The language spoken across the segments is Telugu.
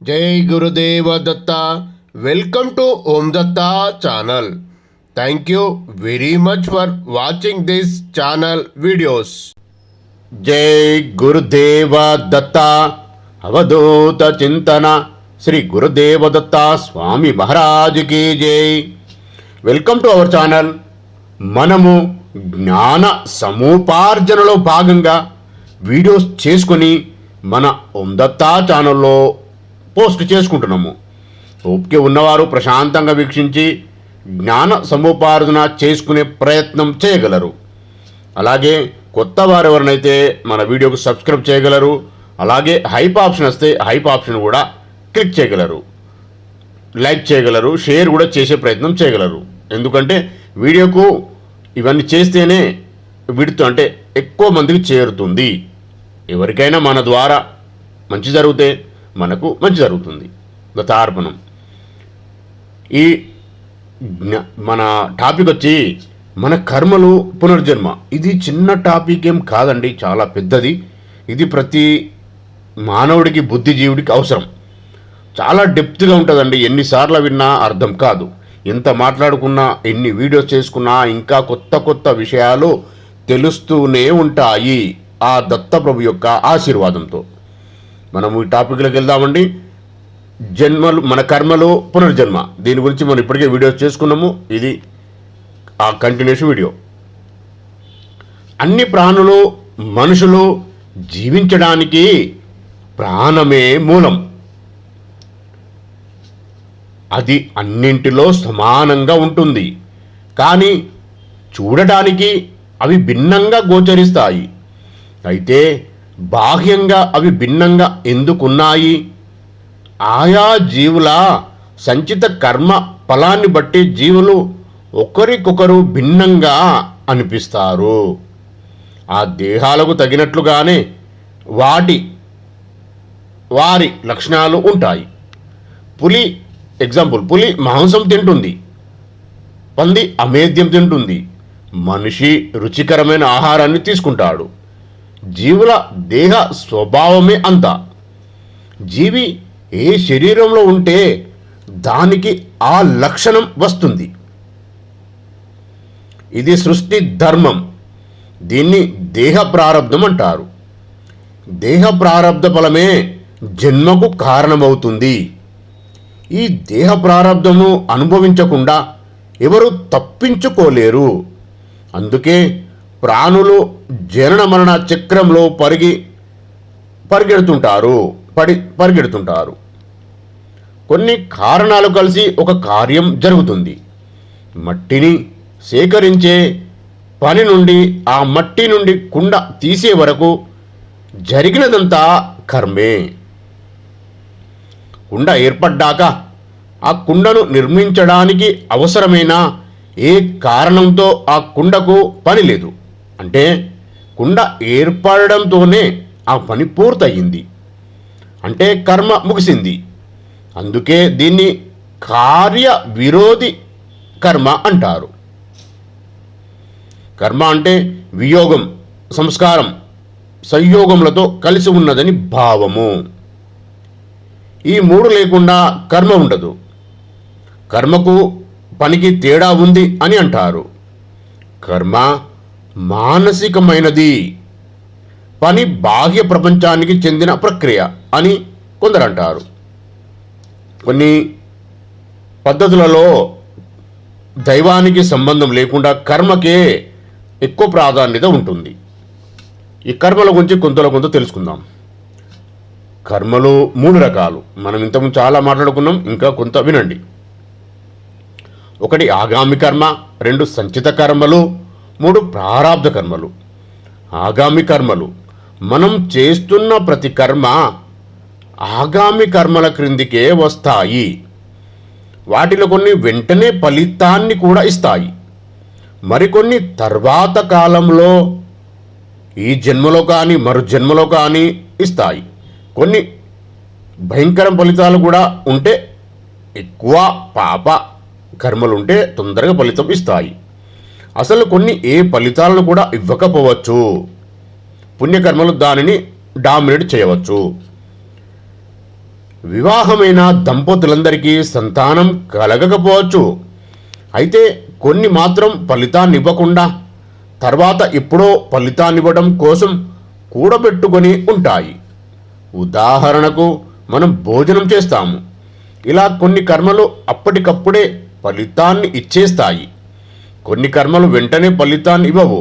జై Gurudeva Datta. Welcome to Om Datta channel. Thank you very much for watching this channel videos. జై గురుదేవ దత్త. అవధూత చింతన శ్రీ గురుదేవ దత్త స్వామి మహారాజుకి జై. Welcome to our channel. మనము జ్ఞాన సముపార్జనలో భాగంగా వీడియోస్ చేసుకొని మన ఓం దత్త ఛానల్లో పోస్ట్ చేసుకుంటున్నాము. ఓపిక ఉన్నవారు ప్రశాంతంగా వీక్షించి జ్ఞాన సముపార్జన చేసుకునే ప్రయత్నం చేయగలరు. అలాగే కొత్త వారు ఎవరినైతే మన వీడియోకు సబ్స్క్రైబ్ చేయగలరు. అలాగే హైప్ ఆప్షన్ వస్తే హైప్ ఆప్షన్ కూడా క్లిక్ చేయగలరు, లైక్ చేయగలరు, షేర్ కూడా చేసే ప్రయత్నం చేయగలరు. ఎందుకంటే వీడియోకు ఇవన్నీ చేస్తేనే విడుతూ అంటే ఎక్కువ మందికి చేరుతుంది. ఎవరికైనా మన ద్వారా మంచి జరిగితే మనకు మంచి జరుగుతుంది. దత్తార్పణం. ఈ మన టాపిక్ వచ్చి మన కర్మలు పునర్జన్మ. ఇది చిన్న టాపిక్ ఏం కాదండి, చాలా పెద్దది. ఇది ప్రతి మానవుడికి బుద్ధిజీవుడికి అవసరం. చాలా డెప్త్గా ఉంటుందండి. ఎన్నిసార్లు విన్నా అర్థం కాదు. ఎంత మాట్లాడుకున్నా, ఎన్ని వీడియోస్ చేసుకున్నా ఇంకా కొత్త కొత్త విషయాలు తెలుస్తూనే ఉంటాయి ఆ దత్తప్రభు యొక్క ఆశీర్వాదంతో. మనం ఈ టాపిక్లోకి వెళ్దామండి. జన్మలు, మన కర్మలు, పునర్జన్మ. దీని గురించి మనం ఇప్పటికే వీడియోస్ చేసుకున్నాము. ఇది ఆ కంటిన్యూషన్ వీడియో. అన్ని ప్రాణులు, మనుషులు జీవించడానికి ప్రాణమే మూలం. అది అన్నింటిలో సమానంగా ఉంటుంది. కానీ చూడటానికి అవి భిన్నంగా గోచరిస్తాయి. అయితే బాహ్యంగా అవి భిన్నంగా ఎందుకున్నాయి? ఆయా జీవుల సంచిత కర్మ ఫలాన్ని బట్టి జీవులు ఒకరికొకరు భిన్నంగా అనిపిస్తారు. ఆ దేహాలకు తగినట్లుగానే వారి లక్షణాలు ఉంటాయి. పులి ఎగ్జాంపుల్, పులి మాంసం తింటుంది, పంది అమేద్యం తింటుంది, మనిషి రుచికరమైన ఆహారాన్ని తీసుకుంటాడు. జీవుల దేహ స్వభావమే అంత. జీవి ఏ శరీరంలో ఉంటే దానికి ఆ లక్షణం వస్తుంది. ఇది సృష్టి ధర్మం. దీన్ని దేహ ప్రారబ్ధం అంటారు. దేహ ప్రారబ్ధ ఫలమే జన్మకు కారణమవుతుంది. ఈ దేహ ప్రారబ్ధము అనుభవించకుండా ఎవరు తప్పించుకోలేరు. అందుకే ప్రాణులు జనన మరణ చక్రంలో పరిగెడుతుంటారు. కొన్ని కారణాలు కలిసి ఒక కార్యం జరుగుతుంది. మట్టిని సేకరించే పని నుండి ఆ మట్టి నుండి కుండ తీసే వరకు జరిగినదంతా కర్మే. కుండ ఏర్పడ్డాక ఆ కుండను నిర్మించడానికి అవసరమైన ఏ కారణంతో ఆ కుండకు పని లేదు. అంటే కుండ ఏర్పడడంతోనే ఆ పని పూర్తయింది. అంటే కర్మ ముగిసింది. అందుకే దీన్ని కార్య విరోధి కర్మ అంటారు. కర్మ అంటే వియోగం, సంస్కారం, సంయోగములతో కలిసి ఉన్నదని భావము. ఈ మూడు లేకుండా కర్మ ఉండదు. కర్మకు పనికి తేడా ఉంది అని అంటారు. కర్మ మానసికమైనది, పని బాహ్య ప్రపంచానికి చెందిన ప్రక్రియ అని కొందరు అంటారు. కొన్ని పద్ధతులలో దైవానికి సంబంధం లేకుండా కర్మకే ఎక్కువ ప్రాధాన్యత ఉంటుంది. ఈ కర్మల గురించి కొంత తెలుసుకుందాం. కర్మలు 3 రకాలు. మనం ఇంతకుముందు చాలా మాట్లాడుకున్నాం, ఇంకా కొంత వినండి. 1 ఆగామి కర్మ, 2 సంచిత కర్మలు, 3 ప్రారాబ్ధ కర్మలు. ఆగామి కర్మలు. మనం చేస్తున్న ప్రతి కర్మ ఆగామి కర్మల క్రిందికే వస్తాయి. వాటిలో కొన్ని వెంటనే ఫలితాన్ని కూడా ఇస్తాయి. మరికొన్ని తర్వాత కాలంలో, ఈ జన్మలో కానీ మరు జన్మలో కానీ ఇస్తాయి. కొన్ని భయంకర ఫలితాలు కూడా ఉంటే, ఎక్కువ పాప కర్మలు ఉంటే తొందరగా ఫలితం ఇస్తాయి. అసలు కొన్ని ఏ ఫలితాలను కూడా ఇవ్వకపోవచ్చు. పుణ్యకర్మలు దానిని డామినేట్ చేయవచ్చు. వివాహమైన దంపతులందరికీ సంతానం కలగకపోవచ్చు. అయితే కొన్ని మాత్రం ఫలితాన్ని ఇవ్వకుండా తర్వాత ఎప్పుడో ఫలితాన్నివ్వడం కోసం కూడబెట్టుకొని ఉంటాయి. ఉదాహరణకు మనం భోజనం చేస్తాము. ఇలా కొన్ని కర్మలు అప్పటికప్పుడే ఫలితాన్ని ఇచ్చేస్తాయి. కొన్ని కర్మలు వెంటనే ఫలితాన్ని ఇవ్వవు.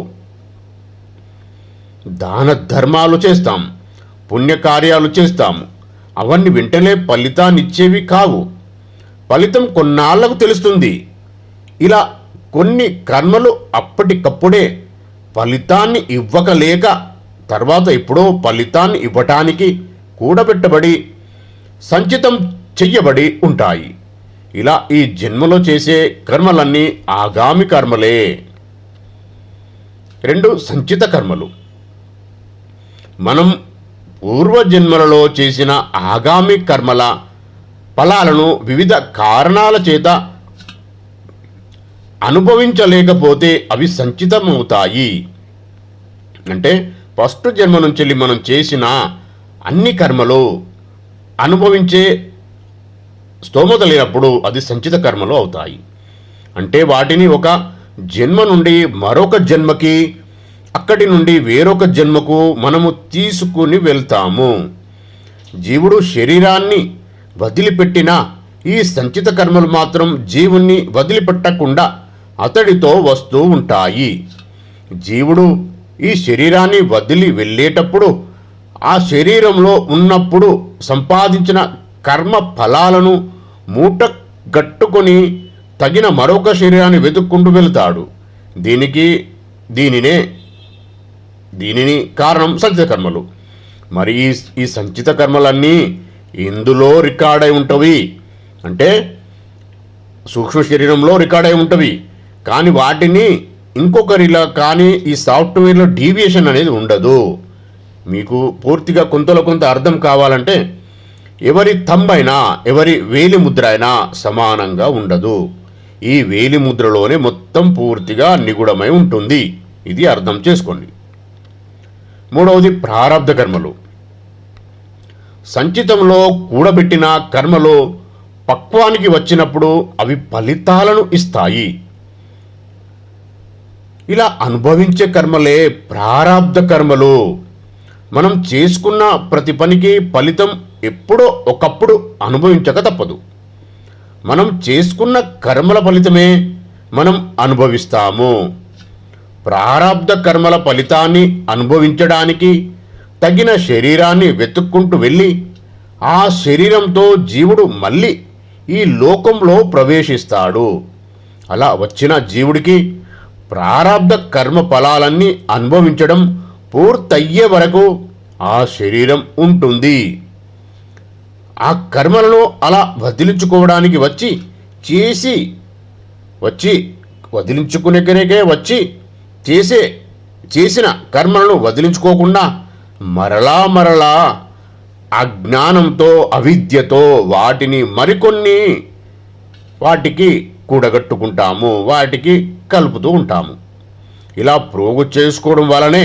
దాన ధర్మాలు చేస్తాం, పుణ్యకార్యాలు చేస్తాము. అవన్నీ వెంటనే ఫలితాన్ని ఇచ్చేవి కావు. ఫలితం కొన్నాళ్లకు తెలుస్తుంది. ఇలా కొన్ని కర్మలు అప్పటికప్పుడే ఫలితాన్ని ఇవ్వకలేక తర్వాత ఎప్పుడో ఫలితాన్ని ఇవ్వటానికి కూడబెట్టబడి సంచితం చెయ్యబడి ఉంటాయి. ఇలా ఈ జన్మలో చేసే కర్మలన్నీ ఆగామి కర్మలే. 2 సంచిత కర్మలు. మనం పూర్వజన్మలలో చేసిన ఆగామి కర్మల ఫలాలను వివిధ కారణాల చేత అనుభవించలేకపోతే అవి సంచితమవుతాయి. అంటే ఫస్ట్ జన్మ నుంచి మనం చేసిన అన్ని కర్మలు అనుభవించే స్తోమత లేనప్పుడు అది సంచిత కర్మలు అవుతాయి. అంటే వాటిని ఒక జన్మ నుండి మరొక జన్మకి, అక్కడి నుండి వేరొక జన్మకు మనము తీసుకుని వెళ్తాము. జీవుడు శరీరాన్ని వదిలిపెట్టిన ఈ సంచిత కర్మలు మాత్రం జీవుణ్ణి వదిలిపెట్టకుండా అతడితో వస్తూ ఉంటాయి. జీవుడు ఈ శరీరాన్ని వదిలి వెళ్ళేటప్పుడు ఆ శరీరంలో ఉన్నప్పుడు సంపాదించిన కర్మ ఫలాలను మూట గట్టుకొని తగిన మరొక శరీరాన్ని వెతుక్కుంటూ వెళ్తాడు. దీనిని కారణం సంచిత కర్మలు. మరి ఈ సంచిత కర్మలన్నీ ఇందులో రికార్డ్ అయి ఉంటవి. అంటే సూక్ష్మ శరీరంలో రికార్డ్ అయి ఉంటవి. కానీ వాటిని ఇంకొకరిలా కానీ ఈ సాఫ్ట్వేర్లో డీవియేషన్ అనేది ఉండదు. మీకు పూర్తిగా కొంతలో కొంత అర్థం కావాలంటే ఎవరి థంబ్ అయినా ఎవరి వేలి ముద్ర అయినా సమానంగా ఉండదు. ఈ వేలి ముద్రలోనే మొత్తం పూర్తిగా నిగూఢమై ఉంటుంది. ఇది అర్థం చేసుకోండి. 3వది ప్రారబ్ధ కర్మలు. సంచితంలో కూడబెట్టిన కర్మలు పక్వానికి వచ్చినప్పుడు అవి ఫలితాలను ఇస్తాయి. ఇలా అనుభవించే కర్మలే ప్రారబ్ధ కర్మలు. మనం చేసుకున్న ప్రతి పనికి ఫలితం ఎప్పుడో ఒకప్పుడు అనుభవించక తప్పదు. మనం చేసుకున్న కర్మల ఫలితమే మనం అనుభవిస్తాము. ప్రారబ్ధ కర్మల ఫలితాన్ని అనుభవించడానికి తగిన శరీరాన్ని వెతుక్కుంటూ వెళ్ళి ఆ శరీరంతో జీవుడు మళ్ళీ ఈ లోకంలో ప్రవేశిస్తాడు. అలా వచ్చిన జీవుడికి ప్రారబ్ధ కర్మ ఫలాలన్నీ అనుభవించడం పూర్తయ్యే వరకు ఆ శరీరం ఉంటుంది. ఆ కర్మలను అలా వదిలించుకోవడానికి వచ్చి చేసిన కర్మలను వదిలించుకోకుండా మరలా అజ్ఞానంతో అవిద్యతో వాటిని మరికొన్ని వాటికి కూడగట్టుకుంటాము, వాటికి కలుపుతూ ఉంటాము. ఇలా ప్రోగు చేసుకోవడం వలనే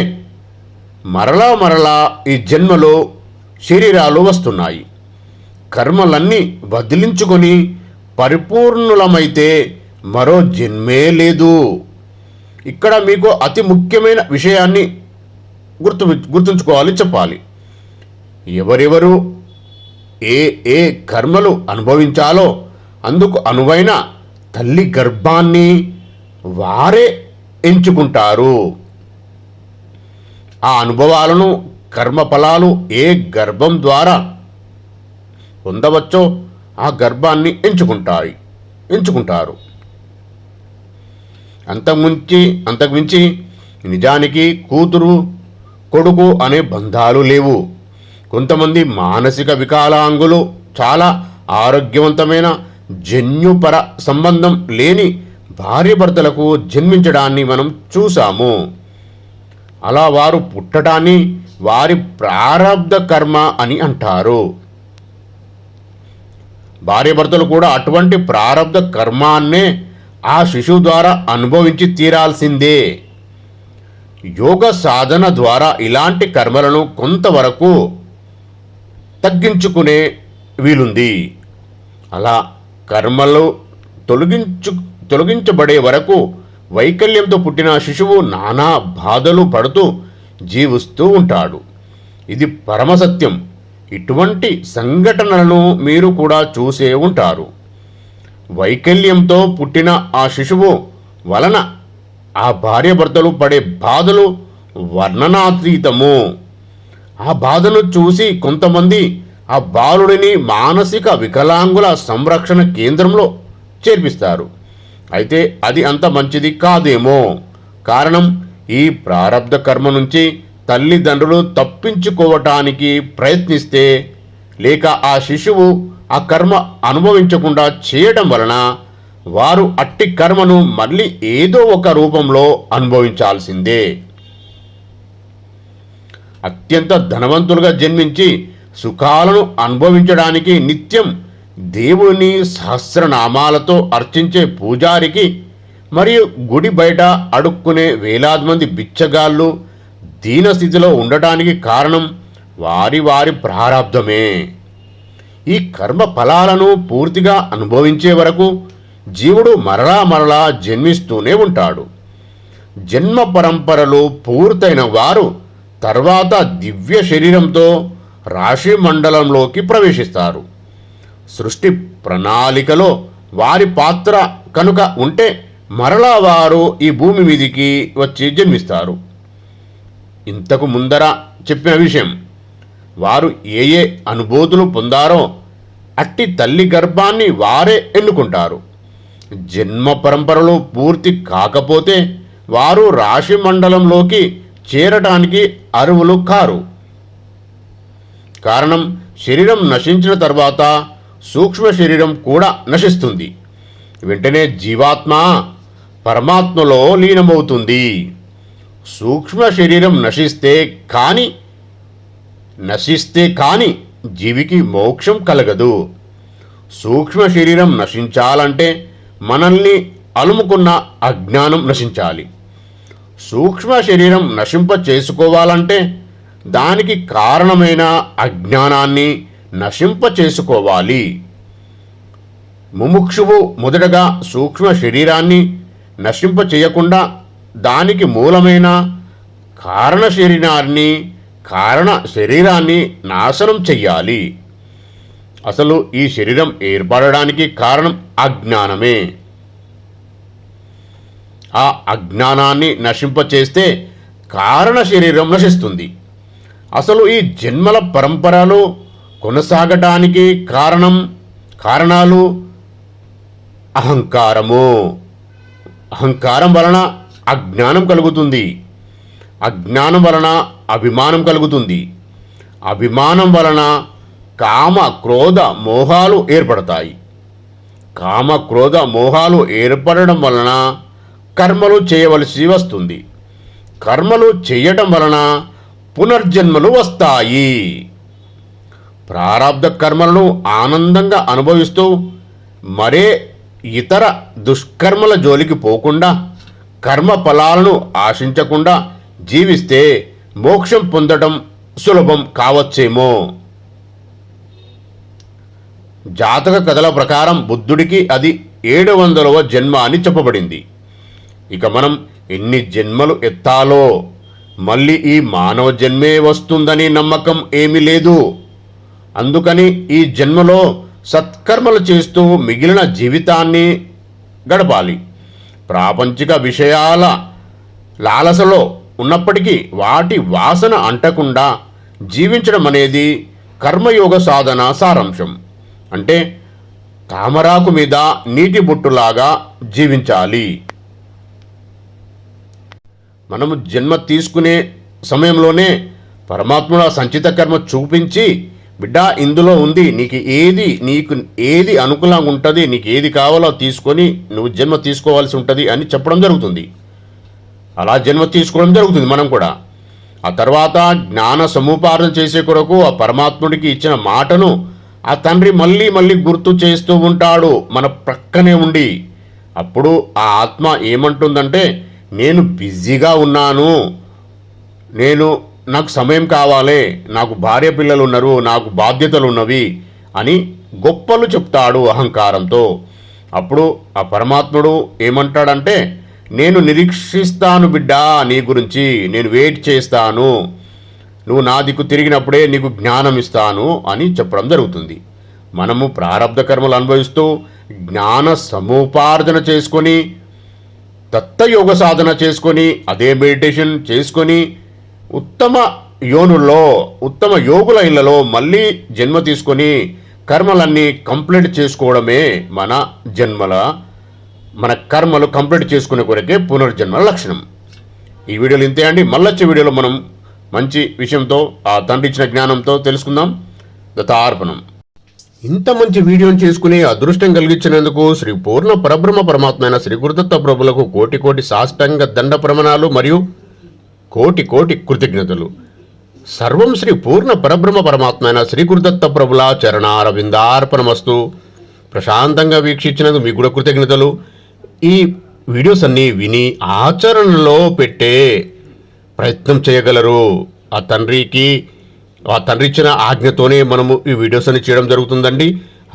మరలా ఈ జన్మలో శరీరాలు వస్తున్నాయి. కర్మలన్నీ వదిలించుకొని పరిపూర్ణులమైతే మరో జన్మే లేదు. ఇక్కడ మీకు అతి ముఖ్యమైన విషయాన్ని గుర్తుంచుకోవాలి, చెప్పాలి. ఎవరెవరు ఏ కర్మలు అనుభవించాలో అందుకు అనువైన తల్లి గర్భాన్ని వారే ఎంచుకుంటారు. ఆ అనుభవాలను కర్మఫలాలు ఏ గర్భం ద్వారా పొందవచ్చో ఆ గర్భాన్ని ఎంచుకుంటారు. అంతకుమించి నిజానికి కూతురు కొడుకు అనే బంధాలు లేవు. కొంతమంది మానసిక వికలాంగులు చాలా ఆరోగ్యవంతమైన జన్యుపర సంబంధం లేని భార్యాభర్తలకు జన్మించడాన్ని మనం చూసాము. అలా వారు పుట్టడాన్ని వారి ప్రారబ్ధ కర్మ అని అంటారు. భార్యాభర్తలు కూడా అటువంటి ప్రారబ్ధ కర్మాన్నే ఆ శిశువు ద్వారా అనుభవించి తీరాల్సిందే. యోగ సాధన ద్వారా ఇలాంటి కర్మలను కొంతవరకు తగ్గించుకునే వీలుంది. అలా కర్మలు తొలగించబడే వరకు వైకల్యంతో పుట్టిన శిశువు నానా బాధలు పడుతూ జీవిస్తూ ఉంటాడు. ఇది పరమసత్యం. ఇటువంటి సంఘటనలను మీరు కూడా చూసే ఉంటారు. వైకల్యంతో పుట్టిన ఆ శిశువు వలన ఆ భార్యాభర్తలు పడే బాధలు వర్ణనాతీతము. ఆ బాధను చూసి కొంతమంది ఆ బాలుడిని మానసిక వికలాంగుల సంరక్షణ కేంద్రంలో చేర్పిస్తారు. అయితే అది అంత మంచిది కాదేమో. కారణం, ఈ ప్రారబ్ధ కర్మ నుంచి తల్లిదండ్రులు తప్పించుకోవటానికి ప్రయత్నిస్తే, లేక ఆ శిశువు ఆ కర్మ అనుభవించకుండా చేయడం వలన వారు అట్టి కర్మను మళ్ళీ ఏదో ఒక రూపంలో అనుభవించాల్సిందే. అత్యంత ధనవంతులుగా జన్మించి సుఖాలను అనుభవించడానికి నిత్యం దేవుని సహస్రనామాలతో అర్చించే పూజారికి మరియు గుడి బయట అడుక్కునే వేలాది మంది బిచ్చగాళ్ళు దీనస్థితిలో ఉండటానికి కారణం వారి వారి ప్రారాబ్ధమే. ఈ కర్మ ఫలాలను పూర్తిగా అనుభవించే వరకు జీవుడు మరలా మరలా జన్మిస్తూనే ఉంటాడు. జన్మ పరంపరలు పూర్తయిన వారు తర్వాత దివ్య శరీరంతో రాశి మండలంలోకి ప్రవేశిస్తారు. సృష్టి ప్రణాళికలో వారి పాత్ర కనుక ఉంటే మరలా వారు ఈ భూమి మీదికి వచ్చి జన్మిస్తారు. ఇంతకు ముందర చెప్పిన విషయం, వారు ఏ ఏ అనుభూతులు పొందారో అట్టి తల్లి గర్భాన్ని వారే ఎన్నుకుంటారు. జన్మ పరంపరలు పూర్తి కాకపోతే వారు రాశి మండలంలోకి చేరటానికి అర్హులు కారు. కారణం, శరీరం నశించిన తర్వాత సూక్ష్మ శరీరం కూడా నశిస్తుంది. వెంటనే జీవాత్మ పరమాత్మలో లీనమవుతుంది. సూక్ష్మ శరీరం నశిస్తే కానీ జీవికి మోక్షం కలగదు. సూక్ష్మ శరీరం నశించాలంటే మనల్ని అలుముకున్న అజ్ఞానం నశించాలి. సూక్ష్మ శరీరం నశింప చేసుకోవాలంటే దానికి కారణమైన అజ్ఞానాన్ని నశింప చేసుకోవాలి. ముముక్షువు మొదటగా సూక్ష్మ శరీరాన్ని నశింప చేయకుండా దానికి మూలమైన కారణ శరీరాన్ని నాశనం చెయ్యాలి. అసలు ఈ శరీరం ఏర్పడడానికి కారణం అజ్ఞానమే. ఆ అజ్ఞానాన్ని నశింపచేస్తే కారణ శరీరం నశిస్తుంది. అసలు ఈ జన్మల పరంపరలు కొనసాగటానికి కారణాలు అహంకారం వలన అజ్ఞానం కలుగుతుంది. అజ్ఞానం వలన అభిమానం కలుగుతుంది. అభిమానం వలన కామ క్రోధ మోహాలు ఏర్పడతాయి. కామ క్రోధ మోహాలు ఏర్పడడం వలన కర్మలు చేయవలసి వస్తుంది. కర్మలు చేయటం వలన పునర్జన్మలు వస్తాయి. ప్రారబ్ధ కర్మలను ఆనందంగా అనుభవిస్తూ మరే ఇతర దుష్కర్మల జోలికి పోకుండా కర్మ ఫలాలను ఆశించకుండా జీవిస్తే మోక్షం పొందడం సులభం కావచ్చేమో. జాతక కథల ప్రకారం బుద్ధుడికి అది 700వ జన్మ అని చెప్పబడింది. ఇక మనం ఎన్ని జన్మలు ఎత్తాలో మళ్ళీ ఈ మానవ జన్మే వస్తుందని నమ్మకం ఏమీ లేదు. అందుకని ఈ జన్మలో సత్కర్మలు చేస్తూ మిగిలిన జీవితాన్ని గడపాలి. ప్రాపంచిక విషయాల లాలసలో ఉన్నప్పటికీ వాటి వాసన అంటకుండా జీవించడం అనేది కర్మయోగ సాధన సారాంశం. అంటే తామరాకు మీద నీటి బొట్టులాగా జీవించాలి. మనము జన్మ తీసుకునే సమయంలోనే పరమాత్ముడు సంచిత కర్మ చూపించి, బిడ్డ ఇందులో ఉంది, నీకు ఏది అనుకూలంగా ఉంటుంది, నీకు ఏది కావాలో తీసుకొని నువ్వు జన్మ తీసుకోవాల్సి ఉంటుంది అని చెప్పడం జరుగుతుంది. అలా జన్మ తీసుకోవడం జరుగుతుంది మనం కూడా. ఆ తర్వాత జ్ఞాన సముపార్జన చేసే కొరకు ఆ పరమాత్ముడికి ఇచ్చిన మాటను ఆ తండ్రి మళ్ళీ మళ్ళీ గుర్తు చేస్తూ ఉంటాడు మన ప్రక్కనే ఉండి. అప్పుడు ఆ ఆత్మ ఏమంటుందంటే, నేను బిజీగా ఉన్నాను, నాకు సమయం కావాలి, నాకు భార్య పిల్లలు ఉన్నారు, నాకు బాధ్యతలు ఉన్నవి అని గొప్పలు చెప్తాడు అహంకారంతో. అప్పుడు ఆ పరమాత్ముడు ఏమంటాడంటే, నేను నిరీక్షిస్తాను బిడ్డా, నీ గురించి నేను వెయిట్ చేస్తాను, నువ్వు నా దిక్కు తిరిగినప్పుడే నీకు జ్ఞానం ఇస్తాను అని చెప్పడం జరుగుతుంది. మనము ప్రారబ్ధ కర్మలు అనుభవిస్తూ జ్ఞాన సముపార్జన చేసుకొని, దత్తయోగ సాధన చేసుకొని, అదే మెడిటేషన్ చేసుకొని, ఉత్తమ యోనుల్లో ఉత్తమ యోగుల ఇళ్లలో మళ్ళీ జన్మ తీసుకొని కర్మలన్నీ కంప్లీట్ చేసుకోవడమే మన కర్మలు కంప్లీట్ చేసుకునే కొరకే పునర్జన్మ లక్షణం. ఈ వీడియోలు ఇంతే అండి. మళ్ళొచ్చే వీడియోలో మనం మంచి విషయంతో, ఆ తండ్రి ఇచ్చిన జ్ఞానంతో తెలుసుకుందాం. దత్తార్పణం. ఇంత మంచి వీడియోని చేసుకుని అదృష్టం కలిగించినందుకు శ్రీ పూర్ణ పరబ్రహ్మ పరమాత్మైన శ్రీ గురుదత్త ప్రభులకు కోటి కోటి సాష్టాంగ దండ ప్రమాణాలు మరియు కోటి కోటి కృతజ్ఞతలు. సర్వం శ్రీ పూర్ణ పరబ్రహ్మ పరమాత్మైన శ్రీ గురుదత్త ప్రభుల చరణారవిందార్పణమస్తు. ప్రశాంతంగా వీక్షించినందుకు మీకు కూడా కృతజ్ఞతలు. ఈ వీడియోస్ అన్నీ విని ఆచరణలో పెట్టే ప్రయత్నం చేయగలరు. ఆ తండ్రి ఇచ్చిన ఆజ్ఞతోనే మనము ఈ వీడియోస్ అన్ని చేయడం జరుగుతుందండి.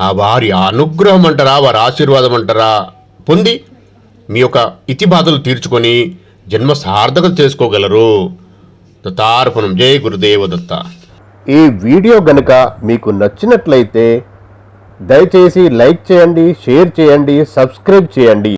ఆ వారి అనుగ్రహం అంటారా, వారి ఆశీర్వాదం అంటారా పొంది మీ యొక్క ఇతి బాధలు తీర్చుకొని జన్మ సార్థకత చేసుకోగలరు. దత్తార్పణం. జై గురుదేవ దత్త. ఈ వీడియో గనుక మీకు నచ్చినట్లయితే దయచేసి లైక్ చేయండి, షేర్ చేయండి, సబ్స్క్రైబ్ చేయండి.